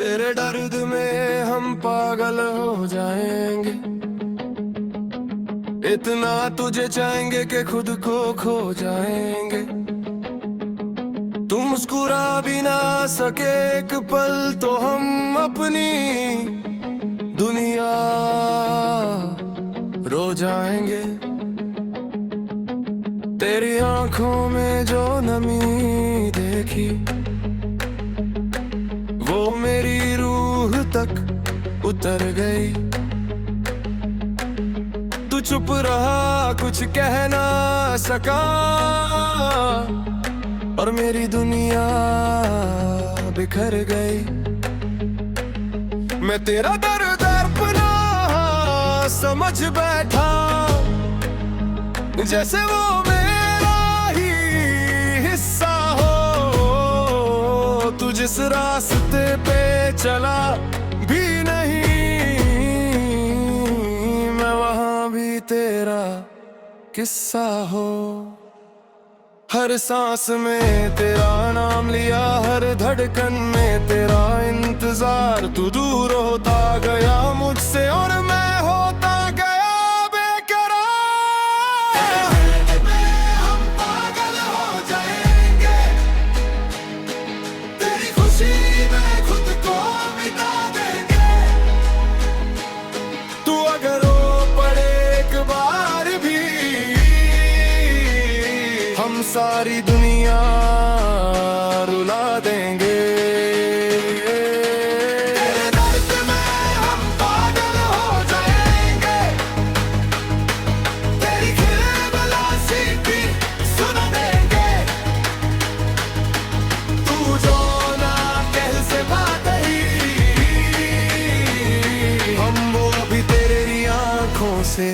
तेरे दर्द में हम पागल हो जाएंगे, इतना तुझे चाहेंगे कि खुद को खो जाएंगे। तू मुस्कुरा भी ना सके एक पल तो हम अपनी दुनिया रो जाएंगे। तेरी आंखों में जो नमी देखी वो मेरी रूह तक उतर गई। तू चुप रहा कुछ कह ना सका और मेरी दुनिया बिखर गई। मैं तेरा दर्द अपना समझ बैठा, जैसे वो मेरा ही हिस्सा हो। तू जिस रास्ते पे चला भी नहीं, मैं वहां भी तेरा किस्सा हो। हर सांस में तेरा नाम लिया, हर धड़कन में तेरा इंतजार। तू दूर होता गया मुझसे और मैं होता गया बेकरार। हम पागल हो जाएंगे, तेरी खुशी में खुद को मिटा देंगे। तू अगर रो पड़े एक बार भी, हम सारी दुनिया रुला देंगे। तेरे दर्द में हम पागल हो जाएंगे, तेरी खिलबलासी भी सुन देंगे। तू जो ना कह से बात ही, हम वो भी तेरी आंखों से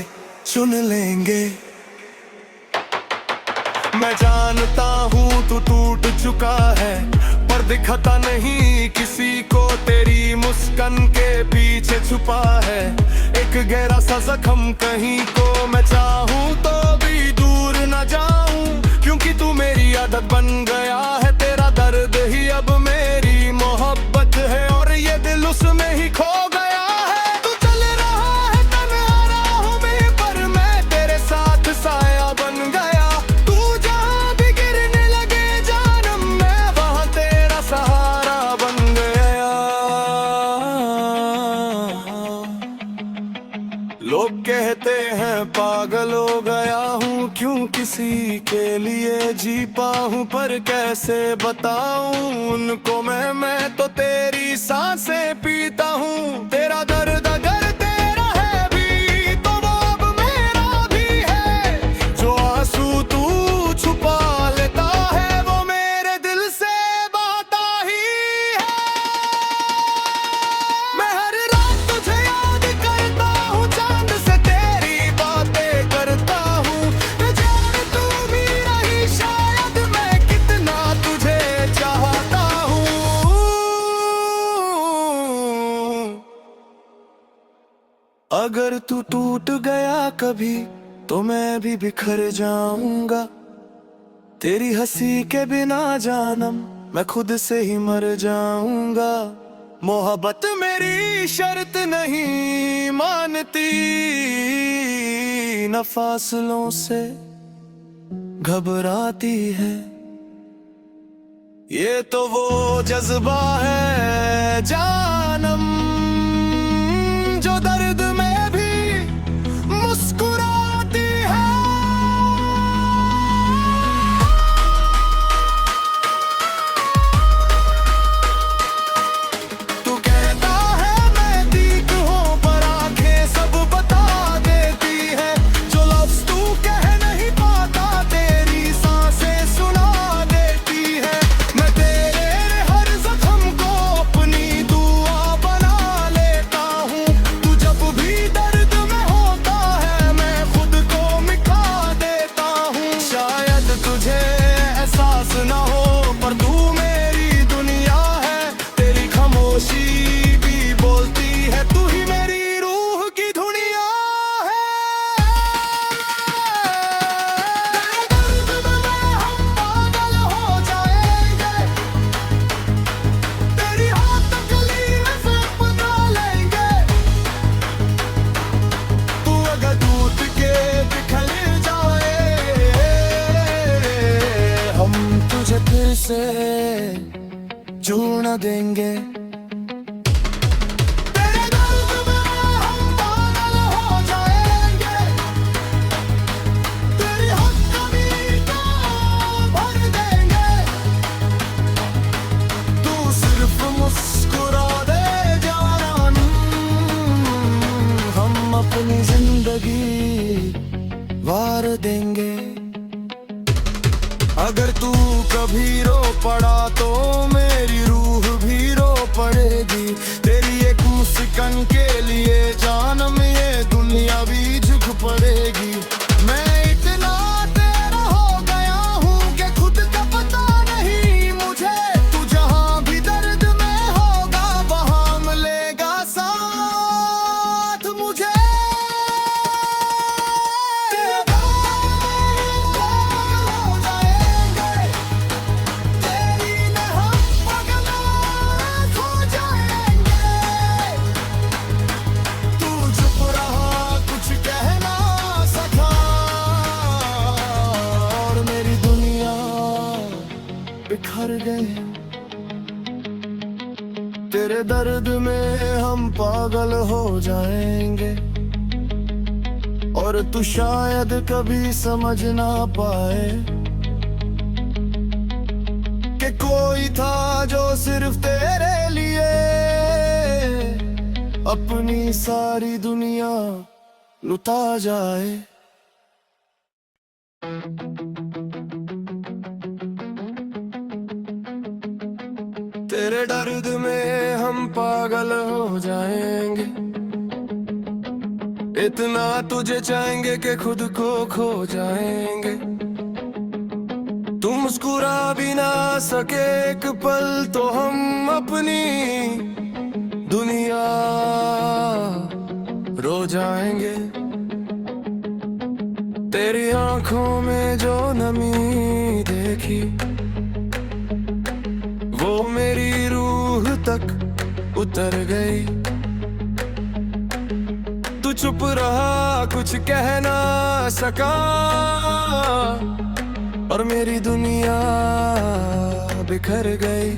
सुन लेंगे। मैं जानता हूँ तू टूट चुका है, पर दिखता नहीं किसी को। तेरी मुस्कान के पीछे छुपा है एक गहरा सा जख्म कहीं को। मैं चाहूँ तो भी दूर न जाऊं, क्योंकि तू मेरी आदत बन गया है। तेरा दर्द ही अब मेरी मोहब्बत है और ये दिल उसमें ही खो गया है। तू चल रहा है तन्हा राहों में, पर मैं तेरे साथ साया बन गया। लोग कहते हैं पागल हो गया हूँ, क्यों किसी के लिए जी पाऊँ। पर कैसे बताऊँ उनको मैं तो तेरी सांसें पीता हूँ। तेरा दर्द अगर तेरा है भी तो वो अब मेरा भी है। जो आंसू तू छुपा लेता है वो मेरे दिल से बाता ही है। मैं हर रात तुझे याद करता हूँ, चांद से तेरी बातें करता हूँ। मैं जान तू भी नहीं शायद मैं कितना तुझे चाहता हूँ। अगर तू टूट गया कभी तो मैं भी बिखर जाऊंगा। तेरी हंसी के बिना जानम मैं खुद से ही मर जाऊंगा। मोहब्बत मेरी शर्त नहीं मानती, न फासलों से घबराती है। ये तो वो जज्बा है जानम, जो दर्द में भी मुस्कुराती है। तू कहता है मैं ठीक हूँ, पर आंखें सब बता देती है। जो लफ्ज़ तू कह नहीं पाता तेरी सांसें सुना देती है। मैं तेरे हर जख्म को अपनी दुआ बना लेता हूँ। तू जब भी दर्द में होता है मैं खुद को मिटा देता हूँ। शायद तुझे एहसास ना हो, पर तू मेरी दुनिया है। तेरी खामोशी भी बोलती है, तू ही मेरी रूह की दुनिया है। दर्द में हम पागल हो जाएंगे, तेरी हर तकलीफ से जुड़ न देंगे। तेरे दर्द में हम पागल हो जाएंगे, तेरी हर कमी को भर देंगे। तू सिर्फ मुस्कुरा दे जान, हम अपनी जिंदगी वार देंगे। अगर तू कभी रो पड़ा तो मेरी रूह भी रो पड़ेगी। तेरी एक मुस्कान के लिए जानम ये दुनिया भी झुक पड़ेगी। मैं इतना तेरा हो गया हूँ कि खुद का पता नहीं मुझे। तू जहाँ भी दर्द में होगा वहाँ मिलेगा साथ मुझे। बिखर गए तेरे दर्द में हम पागल हो जाएंगे, और तू शायद कभी समझ ना पाए कि कोई था जो सिर्फ तेरे लिए अपनी सारी दुनिया लुटा जाए। तेरे दर्द में हम पागल हो जाएंगे, इतना तुझे चाहेंगे कि खुद को खो जाएंगे। तू मुस्कुरा भी ना सके एक पल तो हम अपनी दुनिया रो जाएंगे। तेरी आंखों में जो नमी देखी वो मेरी रूह तक उतर गई। तू चुप रहा कुछ कह ना सका, और मेरी दुनिया बिखर गई।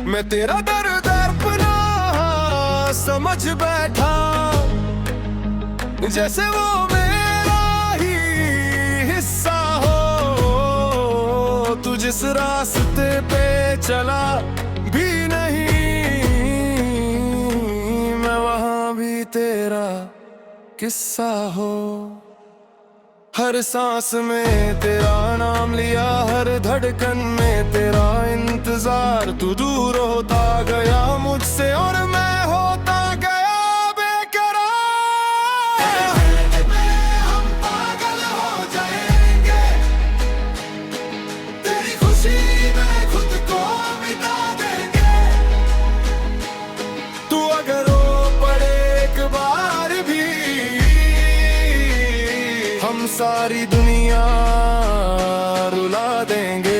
मैं तेरा दर्द अपना समझ बैठा, जैसे वो मेरा ही हिस्सा हो। तू जिस रास्ते पे चला भी नहीं, मैं वहां भी तेरा किस्सा हो। हर सांस में तेरा नाम लिया, हर धड़कन में तेरा इंतजार। तू दूर होता गया मुझसे और मैं होता गया बेकरार। हम पागल हो जाएंगे, तेरी खुशी में खुद को मिटा देंगे। तू अगर रो पड़े एक बार भी, हम सारी दुनिया रुला देंगे।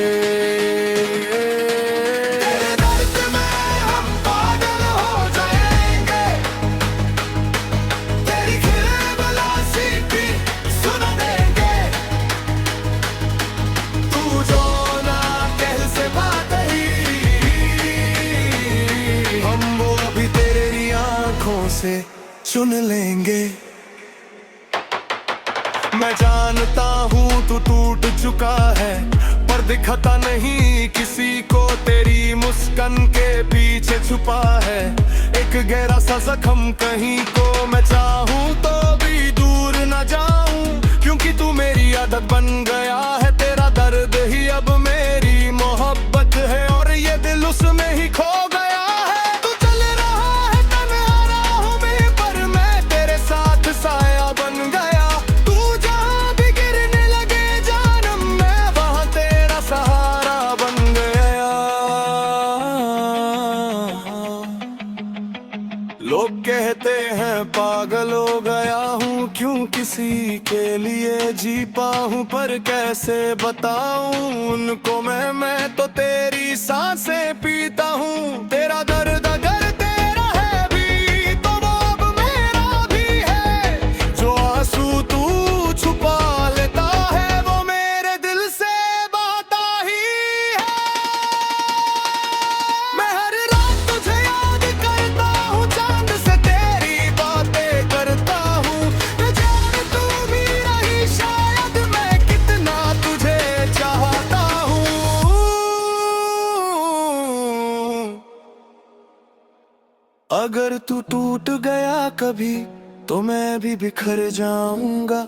तेरे दर्द में हम पागल हो जाएंगे, तेरी खिलबलासी भी सुन देंगे। तू जो ना कह से बात ही, हम वो भी तेरी आंखों से सुन लेंगे। मैं जानता हूँ तू टूट चुका है, पर दिखता नहीं किसी को। तेरी मुस्कान के पीछे छुपा है एक गहरा सा जख्म कहीं को। मैं चाहूँ तो भी दूर न जाऊँ, क्योंकि तू मेरी आदत बन गया है। तेरा दर्द ही अब मेरी मोहब्बत है, और ये दिल उसमें ही खो गया है। तू चल रहा है तन्हा राहों में, पर मैं तेरे साथ साया बन गया। लोग कहते हैं पागल हो गया हूँ, क्यों किसी के लिए जी पाऊँ। पर कैसे बताऊँ उनको मैं तो तेरी सांसें पीता हूँ। तेरा दर्द अगर तेरा है भी तो वो अब मेरा भी है। जो आंसू तू छुपा लेता है वो मेरे दिल से बात ही अगर तू टूट गया कभी तो मैं भी बिखर जाऊंगा।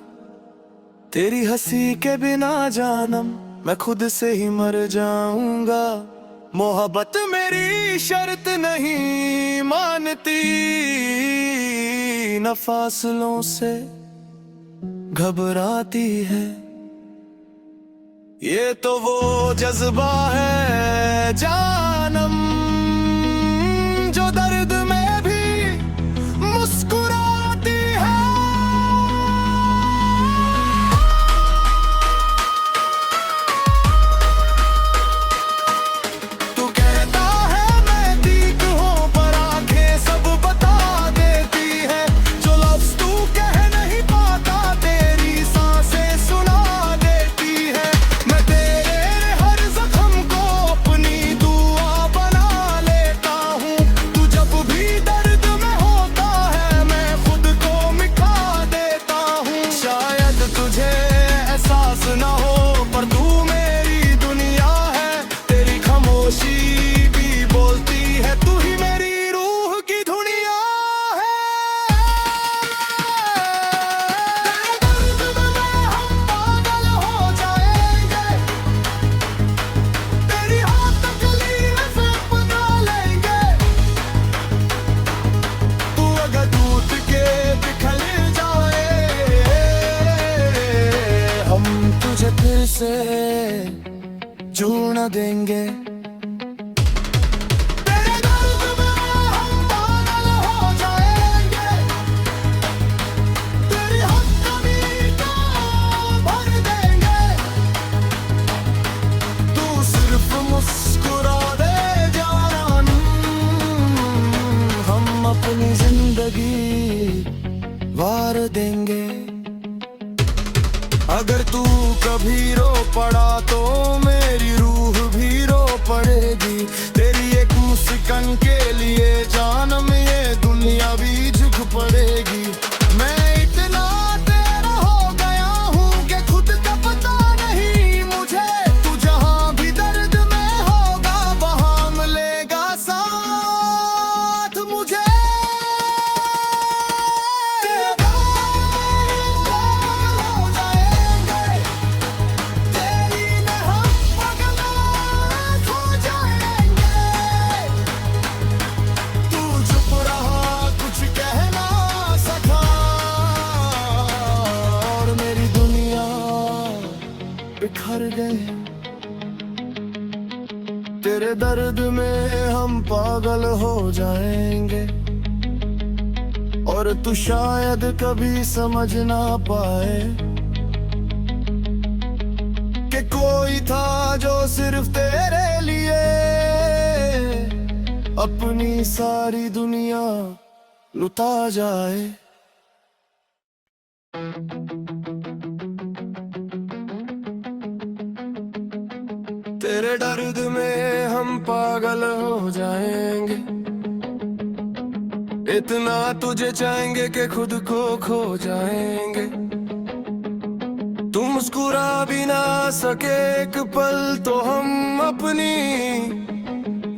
तेरी हंसी के बिना जानम मैं खुद से ही मर जाऊंगा। मोहब्बत मेरी शर्त नहीं मानती, न फासलों से घबराती है। ये तो वो जज्बा है जानम, जो दर्द में भी मुस्कुराती है। तू कहता है मैं ठीक हूँ पर आंखें सब बता देती है। जो लफ्ज़ तू कह नहीं पाता तेरी सांसें सुना देती है। मैं तेरे हर जख्म को अपनी दुआ बना लेता हूँ। तू जब भी दर्द में होता है मैं खुद को मिटा देता हूँ। शायद तुझे एहसास ना हो पर तू मेरी दुनिया है। तेरी खामोशी भी बोलती है, तू ही मेरी रूह की दुनिया है। तेरे दर्द में हम पागल हो जाएंगे, तेरी हर तकलीफ से अपना लेंगे। तू अगर टूट के बिखर जाए हम तुझे फिर से जुड़ना देंगे। तेरे दर्द में हम पागल हो जाएंगे, तेरी हर कमी को भर देंगे। तू सिर्फ मुस्कुरा दे जानम, हम अपनी जिंदगी वार देंगे। अगर तू कभी रो पड़ा तो मेरी रूह भी रो पड़ेगी। तेरी एक मुस्कान के लिए जानम ये दुनिया भी झुक पड़ेगी। मैं इतना तेरा हो गया हूँ कि खुद का पता नहीं मुझे। तू जहाँ भी दर्द में होगा वहाँ मिलेगा साथ मुझे। बिखर गए तेरे दर्द में हम पागल हो जाएंगे। और तू शायद कभी समझ ना पाए कि कोई था जो सिर्फ तेरे लिए अपनी सारी दुनिया लुटा जाए। तेरे दर्द में हम पागल हो जाएंगे, इतना तुझे चाहेंगे कि खुद को खो जाएंगे। तू मुस्कुरा भी ना सके एक पल तो हम अपनी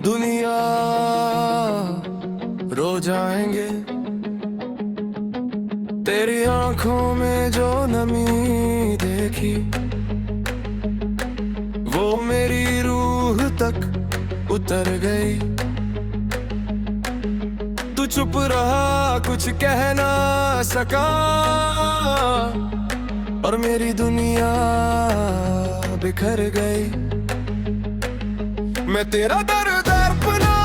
दुनिया रो जाएंगे। तेरी आंखों में जो नमी देखी वो मेरी रूह तक उतर गई। तू चुप रहा कुछ कह ना सका और मेरी दुनिया बिखर गई। मैं तेरा दर्द अपना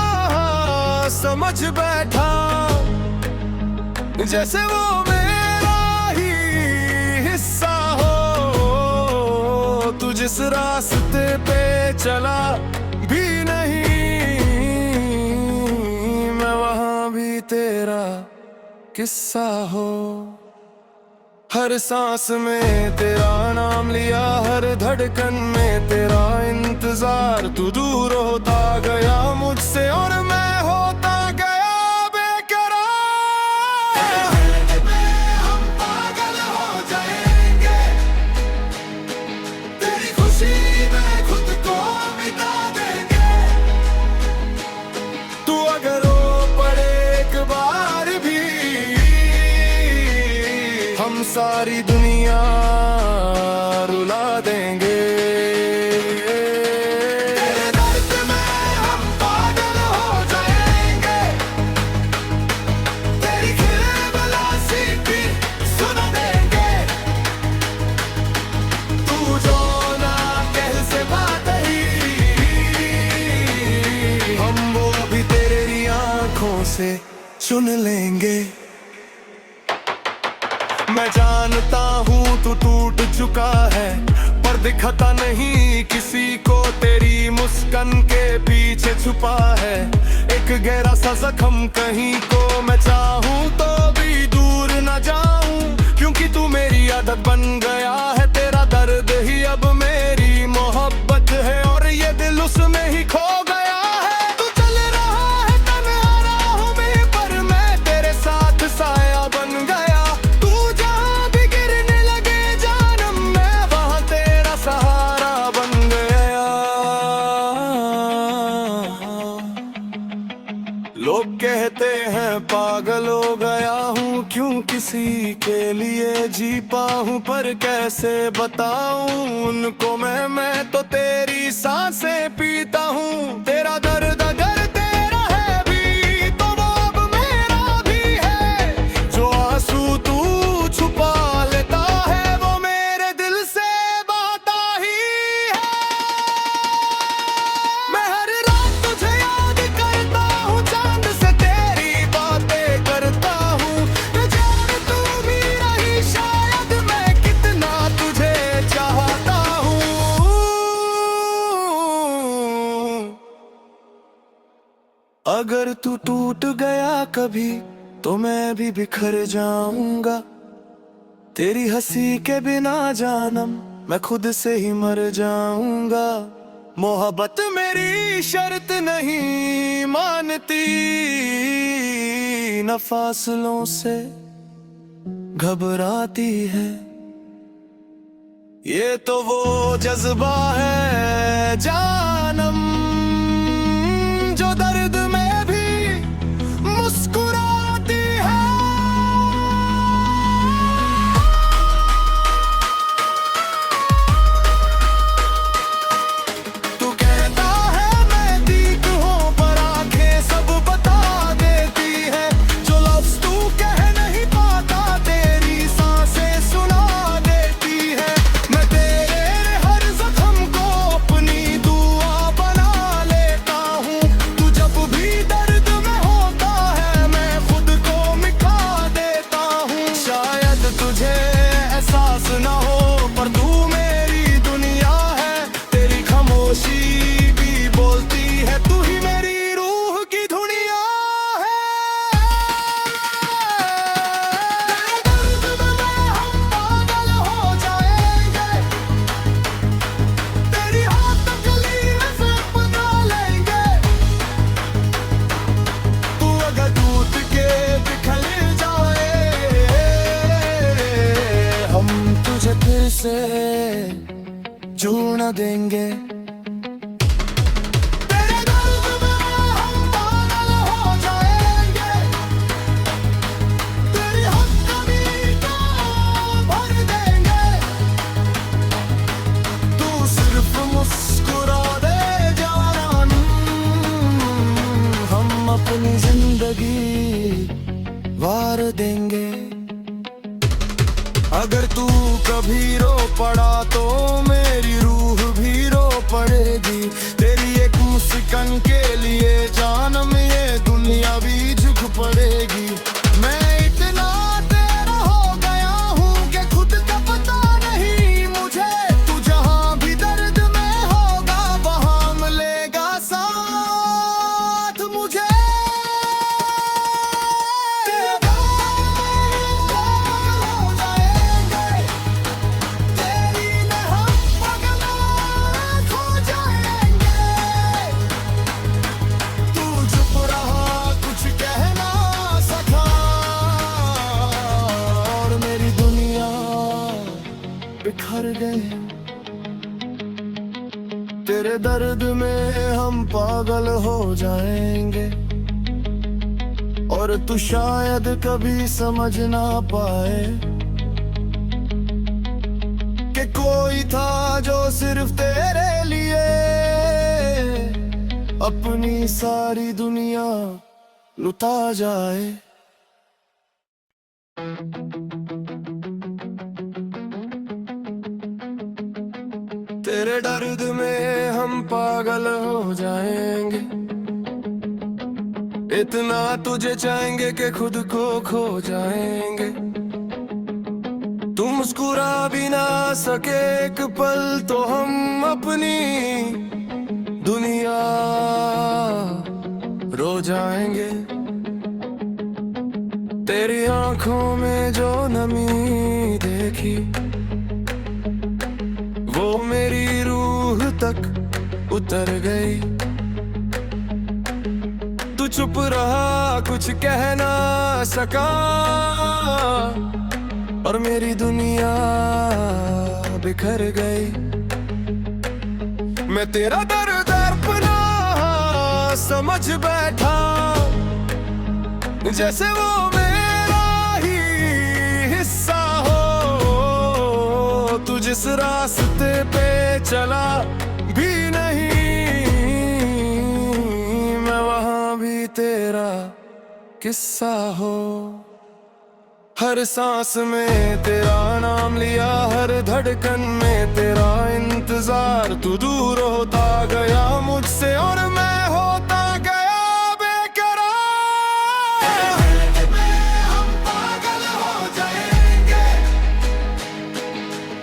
समझ बैठा जैसे वो मेरा ही हिस्सा हो। तू जिस रास्ते पे चला भी नहीं मैं वहां भी तेरा किस्सा हो। हर सांस में तेरा नाम लिया, हर धड़कन में तेरा इंतजार। तू दूर होता गया मुझसे और मैं होता गया बेकरार। हम पागल हो जाएंगे, तेरी खुशी में खुद को मिटा देंगे। तू अगर रो पड़े एक सारी दुनिया रुला देंगे। तेरे दर्द में हम पागल हो जाएंगे, तेरी खिलबलासी भी सुन देंगे। तू जो ना कह से बात ही, हम वो भी तेरी आंखों से सुन लेंगे। मैं जानता हूँ तू टूट चुका है, पर दिखता नहीं किसी को, तेरी मुस्कान के पीछे छुपा है एक गहरा सा जख्म कहीं को। मैं चाहूँ तो भी दूर न जाऊँ, क्योंकि तू मेरी आदत बन गया है। तेरा दर्द ही अब मेरी मोहब्बत है, और ये दिल उसमें ही खो गया है। तू चल रहा है तन्हा राहों में, पर मैं तेरे साथ साया बन गया। लोग कहते हैं पागल हो गया हूँ, क्यों किसी के लिए जी पाऊँ, पर कैसे बताऊँ उनको मैं तो तेरी सांसें पीता हूँ। तेरा दर्द अगर तेरा है भी, तो वो अब मेरा भी है। जो आंसू तू छुपा लेता है, वो मेरे दिल से बाता ही है। मैं हर रात तुझे याद करता हूँ, चांद से तेरी बातें करता हूँ। न जाने तू भी रही शायद, मैं कितना तुझे चाहता हूँ। अगर तू टूट गया कभी, तो मैं भी बिखर जाऊंगा। तेरी हंसी के बिना जानम मैं खुद से ही मर जाऊंगा। मोहब्बत मेरी शर्त नहीं मानती, न फासलों से घबराती है। ये तो वो जज्बा है जानम, जो दर्द में भी मुस्कुराती है। तू कहता है मैं दीक हूँ, पर आंखें सब बता देती है। जो लफ्ज़ तू कह नहीं पाता, तेरी सांसें सुना देती है। मैं तेरे हर जख्म को अपनी दुआ बना लेता हूँ। तू जब भी दर्द में होता है, मैं खुद को मिटा देता हूँ। शायद तुझे एहसास ना हो, पर तू मेरी दुनिया है। तेरी खामोशी भी बोलती है, तू ही मेरी रूह की धुनिया है। तेरे दर्द में हम पागल हो जाएंगे, तेरी हर तकलीफ से अपना लेंगे। तू अगर टूट के बिखर जाए, हम तुझे फिर से जोड़ देंगे। तेरे दर्द में हम पागल हो जाएंगे, तेरी हर कमी को भर देंगे। तू सिर्फ मुस्कुरा दे जान, हम अपनी जिंदगी वार देंगे। अगर तू कभी रो पड़ा, तो मेरी रूह भी रो पड़ेगी। तेरी एक मुस्कान के लिए जानम ये दुनिया भी झुक पड़ेगी। मैं इतना तेरा हो गया हूँ कि खुद का पता नहीं मुझे। तू जहाँ भी दर्द में होगा, वहाँ मिलेगा साथ मुझे। तेरे दर्द हो जाएंगे, तेरी में हम पागल हो जाएंगे। तू चुप रहा, कुछ कह ना सका, और मेरी दुनिया बिखर गई। तेरे दर्द में हम पागल हो जाएंगे, और तू शायद कभी समझ ना पाए। था जो सिर्फ तेरे लिए अपनी सारी दुनिया लुटा जाए। तेरे दर्द में हम पागल हो जाएंगे, इतना तुझे चाहेंगे कि खुद को खो जाएंगे। तू मुस्कुरा भी ना सके एक पल तो हम अपनी दुनिया रो जाएंगे। तेरी आंखों में जो नमी देखी वो मेरी रूह तक उतर गई। तू चुप रहा कुछ कह ना सका और मेरी दुनिया बिखर गई। मैं तेरा दर्द अपना समझ बैठा जैसे वो मेरा ही हिस्सा हो। तू जिस रास्ते पे चला भी नहीं मैं वहां भी तेरा किस्सा हो। हर सांस में तेरा नाम लिया, हर धड़कन में तेरा इंतजार। तू दूर होता गया मुझसे और मैं होता गया बेकरार। हम पागल हो जाएंगे,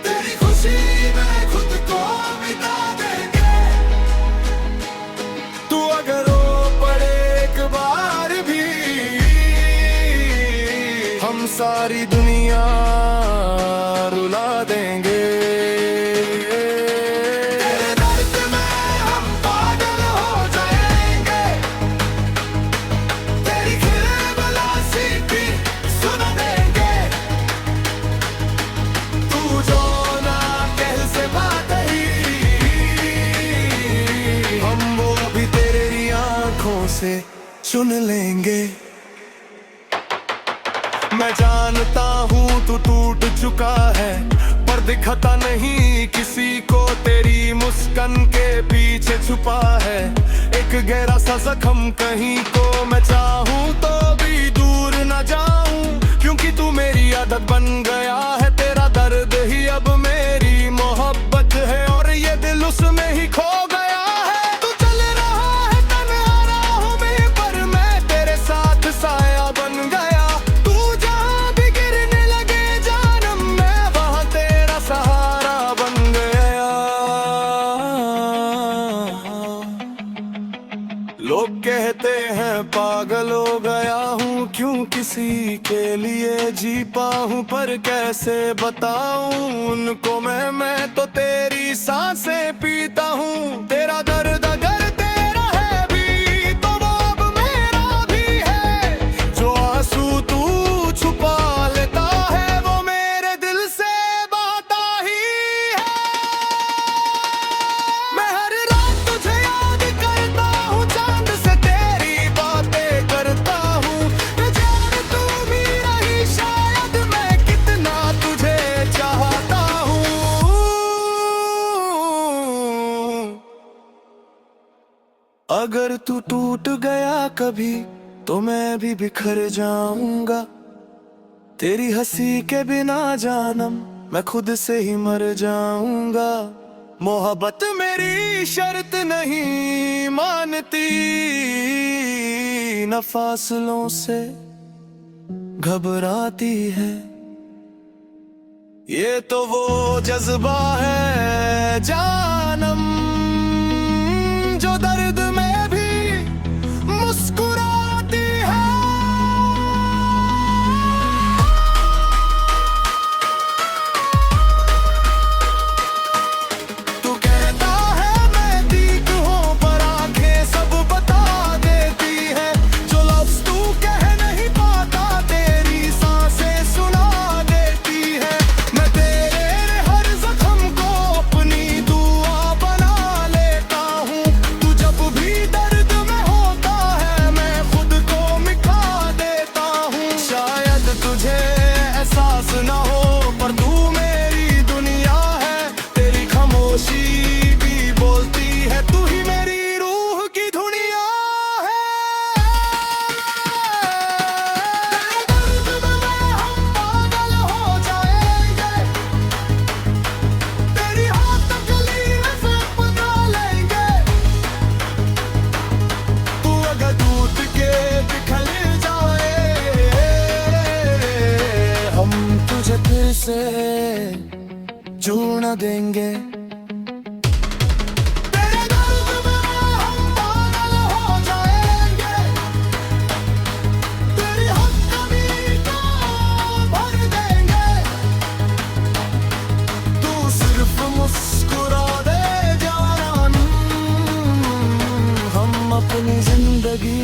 तेरी खुशी में खुद को मिटा देंगे। तू अगर रो पड़े एक बार भी हम सारी दुनिया रुला देंगे। तेरे दर्द में हम पागल हो जाएंगे, तेरी खिलबलासी भी सुन देंगे। तू जो ना कह से बात ही हम वो भी तेरी आंखों से सुन लेंगे। मैं जानता हूँ तू टूट चुका है पर दिखता नहीं किसी को, तेरी मुस्कान के पीछे छुपा है एक गहरा सा जख्म कहीं को। मैं चाहूँ तो भी दूर न जाऊँ क्योंकि तू मेरी आदत बन गया है। तेरा दर्द ही अब मेरी मोहब्बत है और ये दिल उसमें ही खो गया है। तू चल रहा है तन्हा राहों में पर मैं तेरे साथ साया बन गया। लोग कहते हैं पागल हो गया हूँ क्यों किसी के लिए जी पाऊँ, पर कैसे बताऊँ उनको मैं तो तेरी सांसें पीता हूँ। तेरा दर्द अगर तेरा है भी तो वो अब मेरा भी है। जो आंसू तू छुपा लेता है वो मेरे दिल से बाता ही है। मैं हर रात तुझे याद करता हूँ, चांद से तेरी बातें करता हूँ। मैं जान तू भी नहीं शायद मैं कितना तुझे चाहता हूँ। अगर तू टूट गया कभी तो मैं भी बिखर जाऊंगा। तेरी हंसी के बिना जानम मैं खुद से ही मर जाऊंगा। मोहब्बत मेरी शर्त नहीं मानती, न फासलों से घबराती है। ये तो वो जज्बा है जानम जो दर्द में भी मुस्कुराती है। तू कहता है मैं ठीक हूँ पर आंखें सब बता देती है। जो लफ्ज़ तू कह नहीं पाता तेरी सांसें सुना देती है। मैं तेरे हर जख्म को अपनी दुआ बना न देंगे। अपनी जिंदगी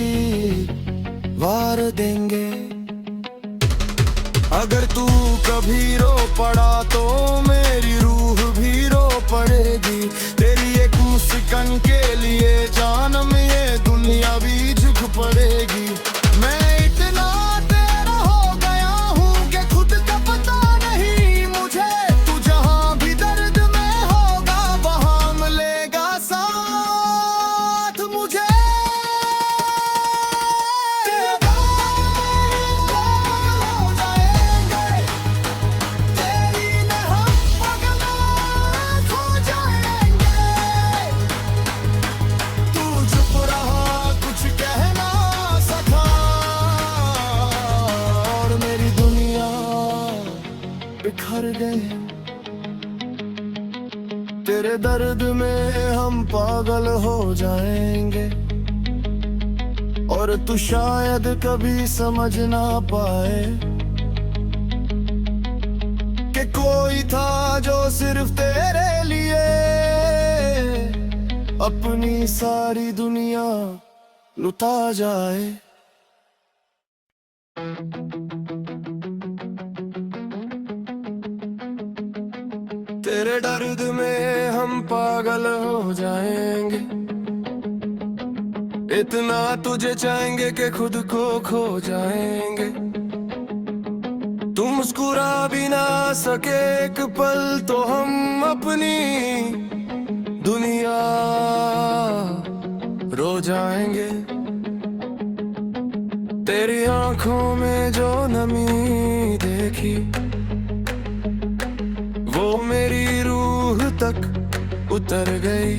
वार देंगे। अगर तू कभी रो पड़ा तो मेरी रूह भी रो पड़ेगी। तेरी एक मुस्कान के लिए जानम ये दुनिया भी झुक पड़ेगी। मैं इतना तेरा हो गया हूँ कि खुद का पता नहीं मुझे। तू जहाँ भी दर्द में होगा वहाँ मिलेगा साथ मुझे। बिखर गए तेरे दर्द में हम पागल हो जाएंगे। और तू शायद कभी समझ ना पाए कि कोई था जो सिर्फ तेरे लिए अपनी सारी दुनिया लुटा जाए। तेरे दर्द में हम पागल हो जाएंगे। इतना तुझे चाहेंगे कि खुद को खो जाएंगे। तू मुस्कुरा भी ना सके एक पल तो हम अपनी दुनिया रो जाएंगे। तेरी आंखों में जो नमी देखी वो मेरी रूह तक उतर गई।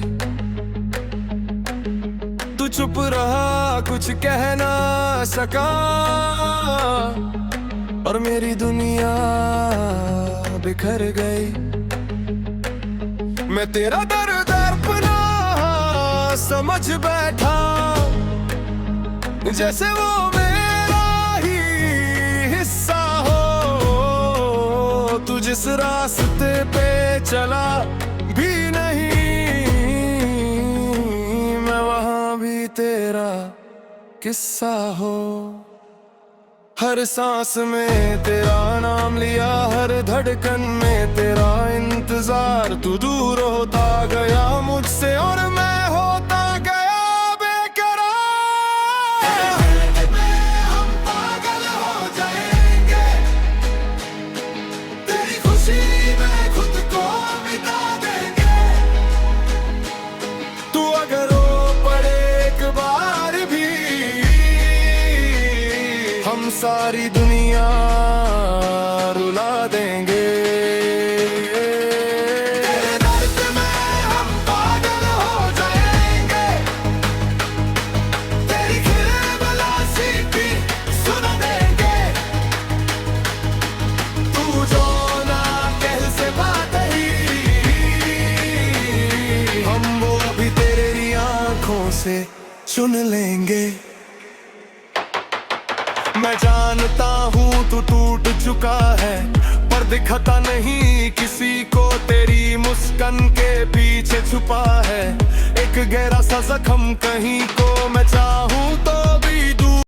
तू चुप रहा कुछ कह ना सका और मेरी दुनिया बिखर गई। मैं तेरा दर्द अपना समझ बैठा जैसे वो मेरा ही हिस्सा हो। तू जिस रास्ते पे चला भी नहीं मैं वहां भी तेरा किस्सा हो। हर सांस में तेरा नाम लिया, हर धड़कन में तेरा इंतजार। तू दूर होता गया मुझसे और मैं होता गया बेकरार। हम पागल हो जाएंगे, तेरी खुशी में खुद को मिटा देंगे। तू अगर रो पड़े एक बार भी हम सारी दुनिया रुला देंगे। तेरे दर्द में हम पागल हो जाएंगे, तेरी खिलबलासी भी सुन देंगे। तू जो ना कह से बात ही हम वो भी तेरी आंखों से सुन लेंगे। मैं जानता हूँ तू टूट चुका है पर दिखता नहीं किसी को। तेरी मुस्कान के पीछे छुपा है एक गहरा सा जख्म कहीं को। मैं चाहूँ तो